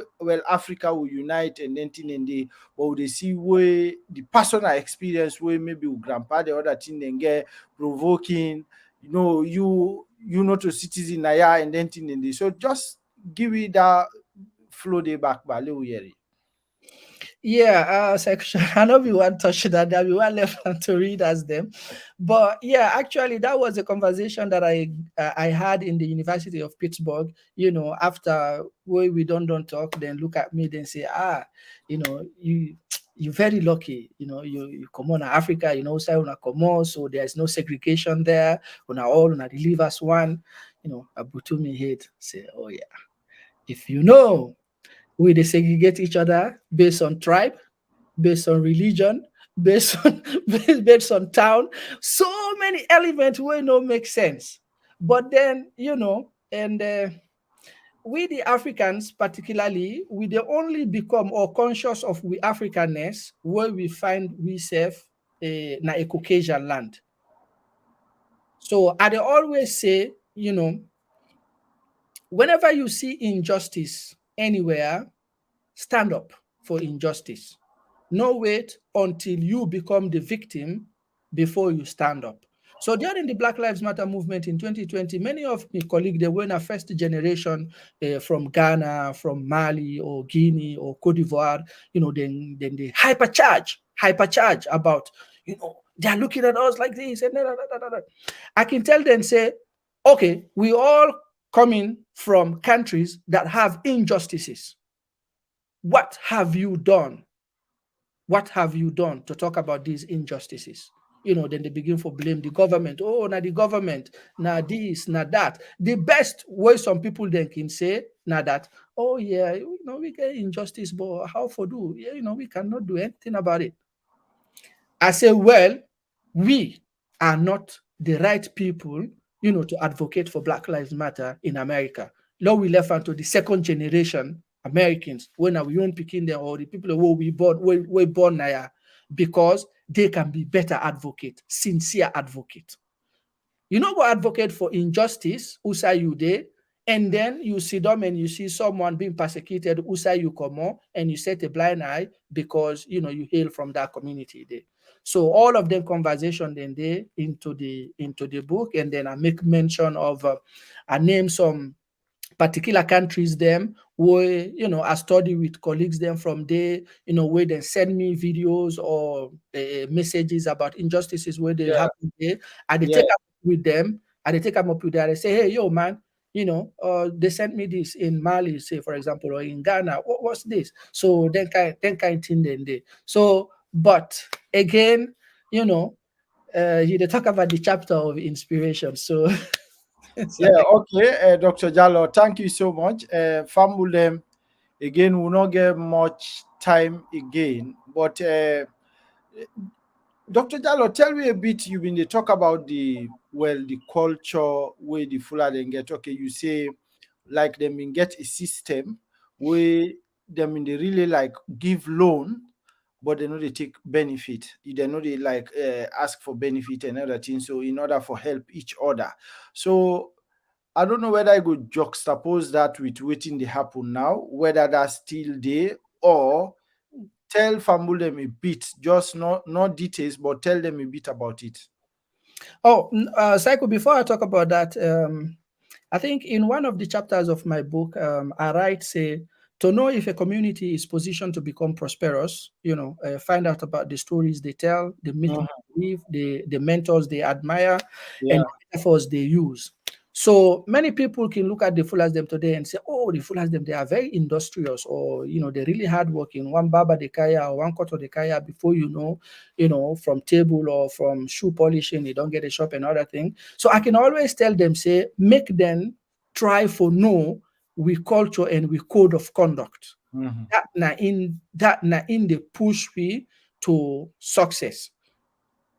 Africa will unite, and then thing in the but they see where the personal experience where maybe grandpa the other thing then get provoking, you not a citizen na ya and then thing in this. So just give me that flow day back by little year. Yeah, section. I know we want touch that. That we want left to read as them, but yeah, actually, that was a conversation that I had in the University of Pittsburgh. After we don't talk, then look at me, then say, you very lucky. You come on Africa. Say una come on, so there's no segregation there. Una they live as one. Abutumi head say, oh yeah, if we they segregate each other based on tribe, based on religion, based on based on town. So many elements will not make sense. But then, and we the Africans, particularly, we they only become or conscious of we Africanness where we find we serve na a Caucasian land. So I dey always say, whenever you see injustice anywhere, stand up for injustice. No wait until you become the victim before you stand up. So during the Black Lives Matter movement in 2020, many of my colleagues, they were in a first generation from Ghana, from Mali or Guinea or Cote d'Ivoire, then they hypercharge about, they're looking at us like this. And I can tell them, say, okay, we all coming from countries that have injustices. What have you done? What have you done to talk about these injustices? Then they begin to blame the government. Oh, now the government, now this, now that. The best way some people then can say, now that, oh yeah, we get injustice, but how for do? Yeah, we cannot do anything about it. I say, well, we are not the right people, to advocate for Black Lives Matter in America. Now we left unto the second generation Americans, when we won't picking them, or the people who we born now, because they can be better advocate, sincere advocate. You know, go advocate for injustice, who say you there, and then you see them and you see someone being persecuted, who say you come on, and you set a blind eye because you hail from that community there. So all of them conversation then they into the book, and then I make mention of I name some particular countries them where I study with colleagues them from there, where they send me videos or messages about injustices where they Yeah. happen there, and they Yeah. take up with them, and they take them up with them and say, hey, yo, man, they sent me this in Mali, say for example, or in Ghana. What's this? So then kind thing then they. So, but again, they talk about the chapter of inspiration. So, so Yeah. Okay. Dr. Jallo, thank you so much. Fambulem, again, will not get much time again, but Dr. Jallo, tell me a bit. You been they talk about the culture where the Fulani get. Okay, you say like them in get a system where them in they really like give loan, but they know they take benefit. They know they like ask for benefit and other things. So in order for help each other. So I don't know whether I could juxtapose that with waiting they happen now, whether that's still there, or tell Fambulem a bit, just not details, but tell them a bit about it. Oh, Psycho, before I talk about that, I think in one of the chapters of my book, I write, say, to know if a community is positioned to become prosperous, find out about the stories they tell, the myth Mhm. they believe, the mentors they admire, and Yeah. the metaphors they use. So many people can look at the Fullers them today and say, oh, the Fullers them, they are very industrious, or, they're really hardworking. One Baba de Kaya or one Koto de Kaya, before from table or from shoe polishing, you don't get a shop and other thing. So I can always tell them, say, make them try for know we culture and we code of conduct. Mhm. That na in the push we to success.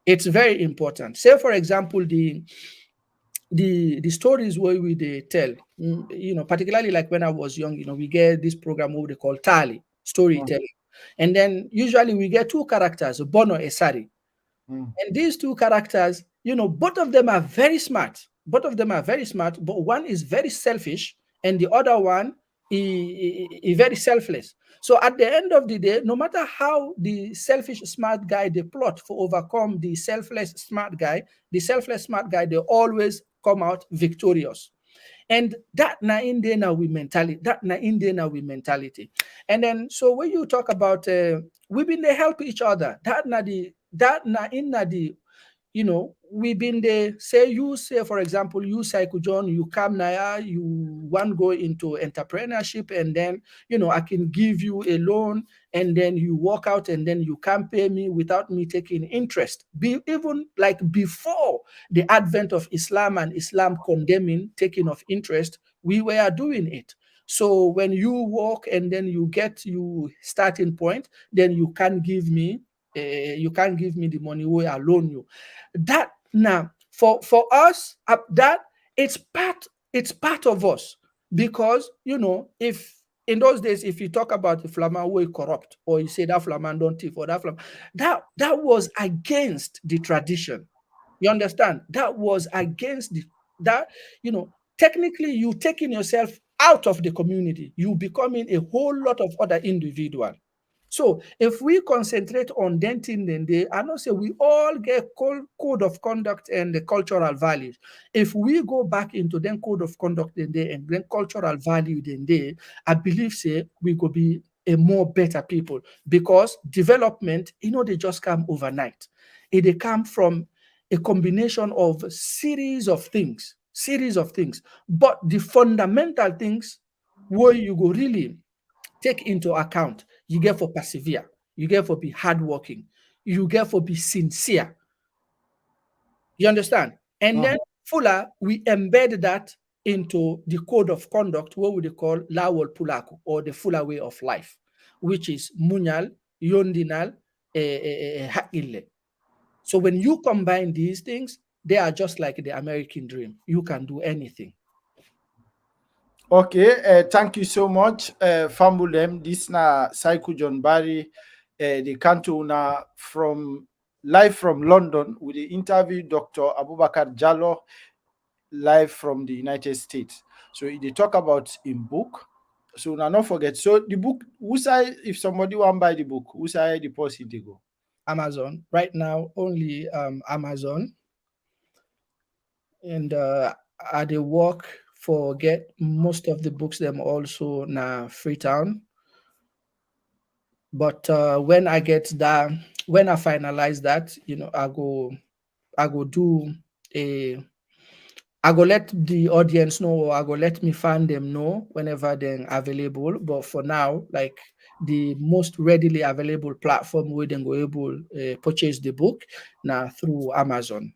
It's very important. Say, for example, the stories where we they tell, particularly like when I was young, we get this program what they call Tali, Mhm. storytelling. And then usually we get two characters, Bono and Sari. Mhm. And these two characters, both of them are very smart. Both of them are very smart, but one is very selfish, and the other one is very selfless. So at the end of the day, no matter how the selfish smart guy they plot for overcome the selfless smart guy, they always come out victorious. And that na in there now we mentality. That na in there now we mentality. And then so when you talk about we been they help each other. That na in na the we've been there. Say for example, you Psycho John, you come now, you want go into entrepreneurship, and then I can give you a loan, and then you walk out, and then you can pay me without me taking interest. Even like before the advent of Islam and Islam condemning taking of interest, we were doing it. So when you walk and then you get you starting point, then you can't give me the money where I loan you. That now for us, that it's part of us, because if in those days, if you talk about the flaman way corrupt, or you say that flaman don't thief, or that flaman, that was against the tradition. You understand? That was against that, technically you taking yourself out of the community, you becoming a whole lot of other individual. So if we concentrate on denting then they, I know say we all get code of conduct and the cultural values. If we go back into then code of conduct then they and then cultural value then they, I believe say we could be a more better people, because development, they just come overnight. They come from a combination of series of things. But the fundamental things where you go really take into account, you get for persevere, you get for be hardworking, you get for be sincere. You understand? And then Mhm. Fuller, we embed that into the code of conduct, what we call Lawol Pulaku, or the Fuller way of life, which is Munyal, Yondinal, Hakile. So when you combine these things, they are just like the American dream. You can do anything. Okay, thank you so much, Fambulem. This na Saiku John Barry, the canto na from live from London with the interview Dr. Abubakar Jallo live from the United States. So they talk about in book. So now not forget. So the book, who say if somebody want buy the book, who say the deposit they go? Amazon right now, only Amazon. And I dey work forget most of the books them also na Freetown. But when I get that, when I finalize that, I go do a I go let the audience know, or I go let me fan them know whenever they're available. But for now, like the most readily available platform where they go able purchase the book now through Amazon.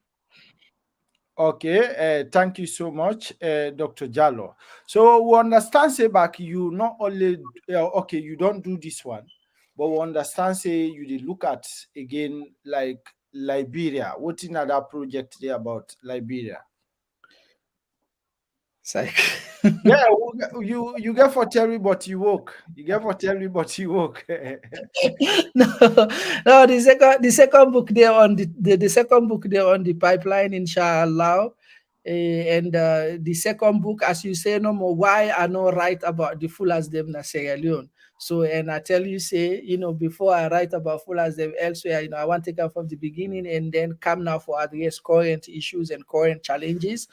Okay, thank you so much, Dr. Jallo. So we understand, say back, you not only okay, you don't do this one, but we understand, say you did look at again like Liberia. What in other project there about Liberia? It's like Yeah, you get for Terry, but you woke. You get for Terry, but you woke. no, no. The second book there on the second book there on the pipeline, inshallah. And the second book, as you say, no more. Why I not write about the Fullers them na Sierra Leone? So, and I tell you, say, before I write about Fullers them elsewhere, I want to come from the beginning and then come now for address current issues and current challenges.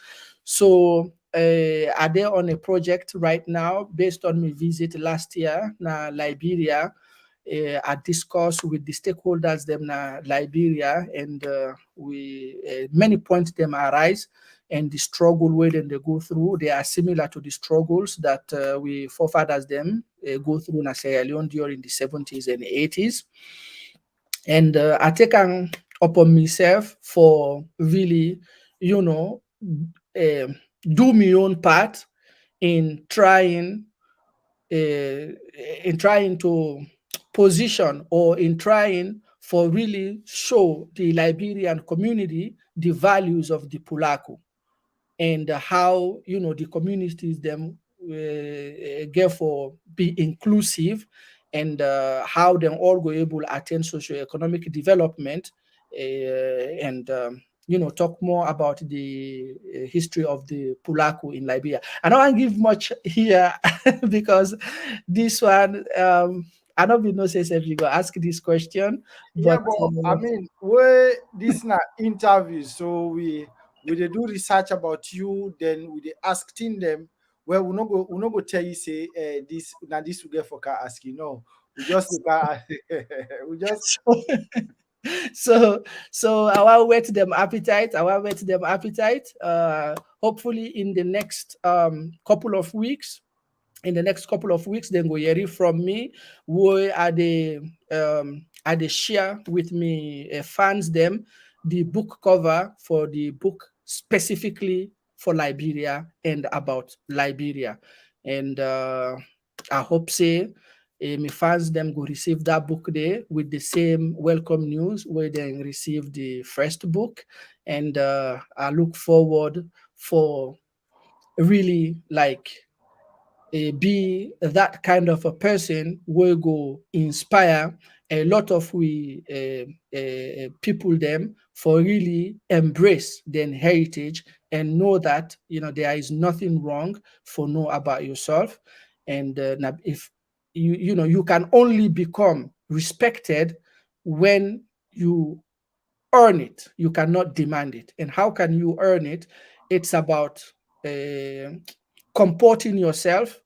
So, are they on a project right now based on my visit last year na Liberia? I discussed with the stakeholders them na Liberia, and we many points them arise, and the struggle where then they go through, they are similar to the struggles that we forefathers them go through in Sierra Leone during the 70s and 80s. And I take upon myself for really, you know, uh, do my own part in trying uh, to position, or in trying for really show the Liberian community the values of the Pulaku, and how the communities them therefore be inclusive, and how them all go able to attain socio-economic development, and talk more about the history of the Pulaku in Liberia. I don't want to give much here because this one, I don't know say if you go ask this question, Yeah, but but I mean, we this na interview, so we dey do research about you, then we dey asking them. Well, we no go tell you, say this now this we get for car asking. No, we just look at we just so I want whet them appetite. Hopefully in the next couple of weeks, then go hear it from me. Where are they share with me fans them the book cover for the book specifically for Liberia and about Liberia. And I hope say my fans them go receive that book there with the same welcome news where they receive the first book. And I look forward for really like be that kind of a person will go inspire a lot of we people them for really embrace their heritage and know that there is nothing wrong for know about yourself. And if you can only become respected when you earn it. You cannot demand it. And how can you earn it? It's about uh, comporting yourself,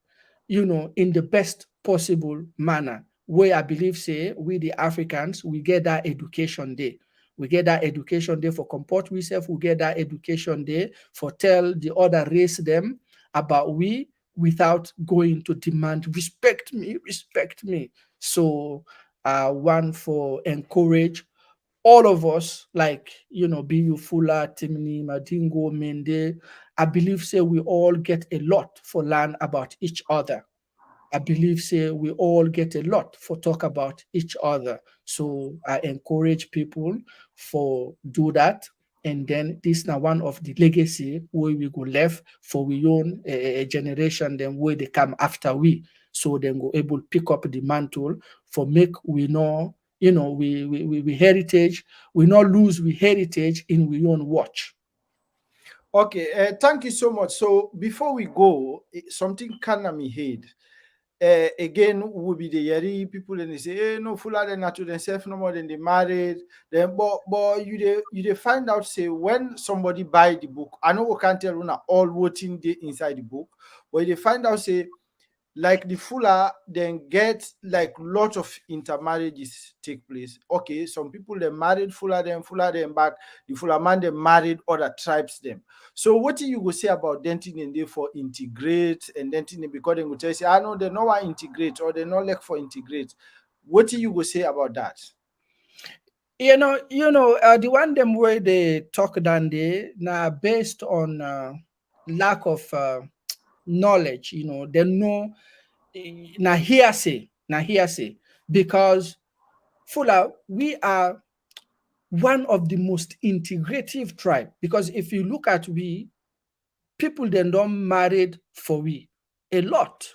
in the best possible manner. Where I believe, say, we the Africans, we get that education day. We get that education day for comport ourselves. We get that education day for tell the other race them about we without going to demand respect me, respect me. So one for encourage all of us, like BU Fula, Timni, Madingo, Mende, I believe say we all get a lot for learn about each other. I believe say we all get a lot for talk about each other. So I encourage people for do that. And then this now one of the legacy where we go left for we own a generation, then where they come after we. So then go able pick up the mantle for make we know, we heritage, we not lose we heritage in we own watch. okay. Thank you so much. So before we go, something kind of me head. again will be the Yeri people, and they say, hey, no, fuller than not to themselves no more than they married. Then but you they find out say when somebody buy the book, I know we can't tell you now all waiting the inside the book, but they find out say like the fuller then get like lot of intermarriages take place. Okay, some people they married fuller them back, the fuller man they married other tribes them. So what do you go say about denting and they for integrate and denting because they go tell you say, I know they no want integrate or they not like for integrate. What do you go say about that? The one them where they talk down there now based on lack of knowledge. They know na hearsay, because Fula, we are one of the most integrative tribe, because if you look at we people then don't married for we a lot.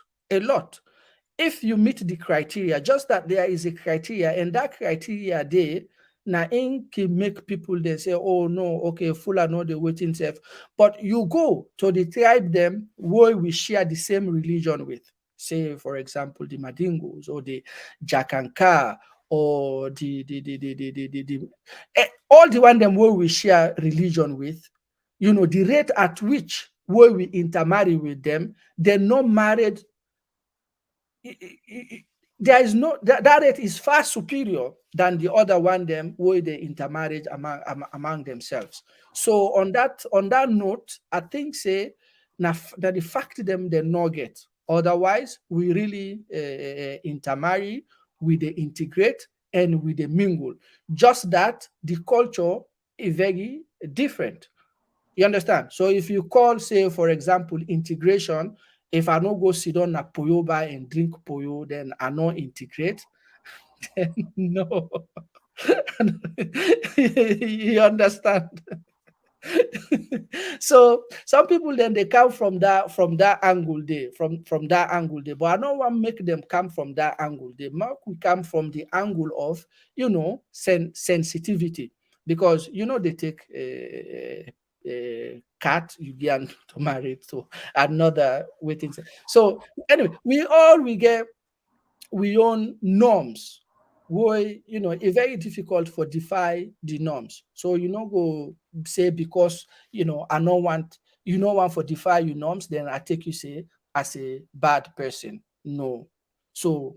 If you meet the criteria, just that there is a criteria, and that criteria there, now in can make people they say, oh no, okay, full or no, the waiting self. But you go to the tribe them where we share the same religion with, say for example the Madingos or the Jakanka or all the one them where we share religion with, the rate at which where we intermarry with them, they're not married. There is no that rate is far superior than the other one them where they intermarriage among themselves. So on that note, I think say that the fact them they not get. Otherwise, we really intermarry, we they integrate, and we they mingle. Just that the culture is very different. You understand? So if you call, say, for example, integration, if I no go sit down at Poyo bar and drink Poyo, then I no integrate. Then no. You understand? So some people then they come from that angle there, from that angle there. But I don't want to make them come from that angle. They we come from the angle of sensitivity, because they take a cat you get to marry to another waiting. So anyway, we get we own norms where it's very difficult for defy the norms. So go say because I don't want for defy your norms, then I take you say as a bad person. No. So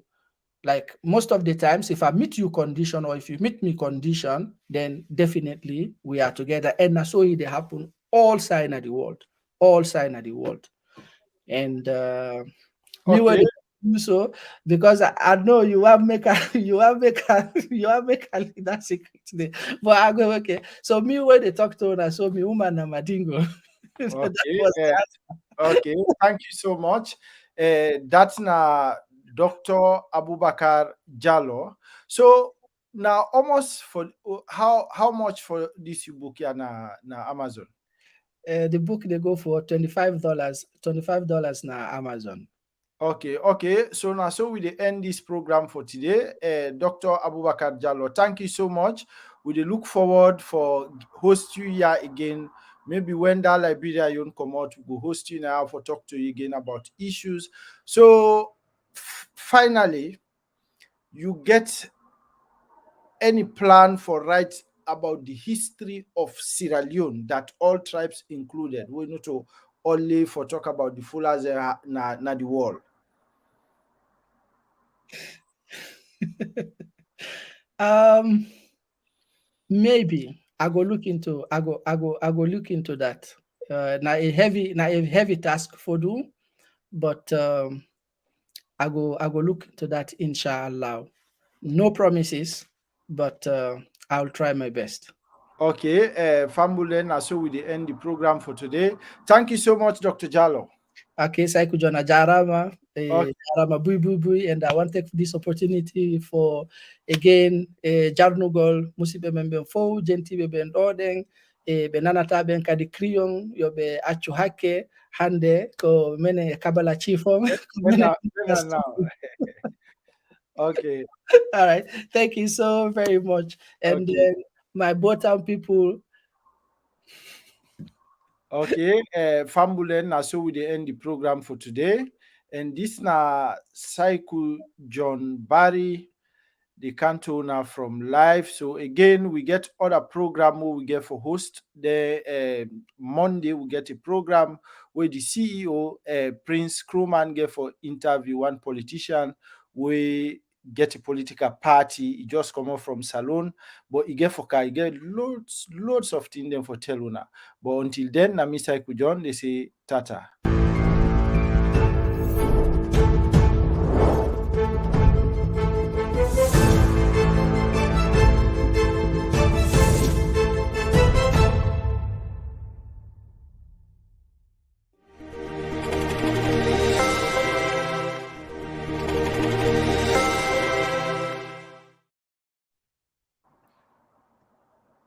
like most of the times, if I meet you condition or if you meet me condition, then definitely we are together. And that's so it happen all side of the world. All side of the world. And me what Okay, do so, because I know you have make a you have make a you have make a that secret today. But I go okay. So me when they talk to her, so me woman and madingo. That okay, was the okay. Thank you so much. That's na Dr. Abubakar Jallo. So now almost for how much for this book ya na Amazon? the book they go for $25, $25 na Amazon. Okay, okay. So now, so we dey end this program for today. Dr. Abubakar Jallo, thank you so much. We dey look forward for host you here again. Maybe when that Liberia you come out, we go host you now for talk to you again about issues. So finally, you get any plan for write about the history of Sierra Leone that all tribes included? We need to only for talk about the Fullers na the world. um Maybe I go look into that. Now a heavy task for do, but I go look into that, inshallah. No promises, but I'll try my best. Okay, Fambulen, so we dey end the program for today. Thank you so much, Dr. Jallo. Okay, Saiku Jona Jarama, Okay, Jarama Bui Bui Bui, and I want to take this opportunity for again Jarnugol Musibe Memben Fo, Genti Beben Odeng, Benana Taben Kadi Kriyon, Yobe Achuhake, Hande, ko mene Kabala Chifom. now. Okay, All right, thank you so very much. And okay, my bottom people, okay. Fambulen, so we dey end the program for today. And this na Cycle John Barry, the cantona from live. So again, we get other program where we get for host. The Monday we get a program where the CEO Prince Crewman get for interview one politician. We get a political party. He just come out from salon, but he get for car. He get loads of things them for tell una. But until then, na Mr. John they say tata.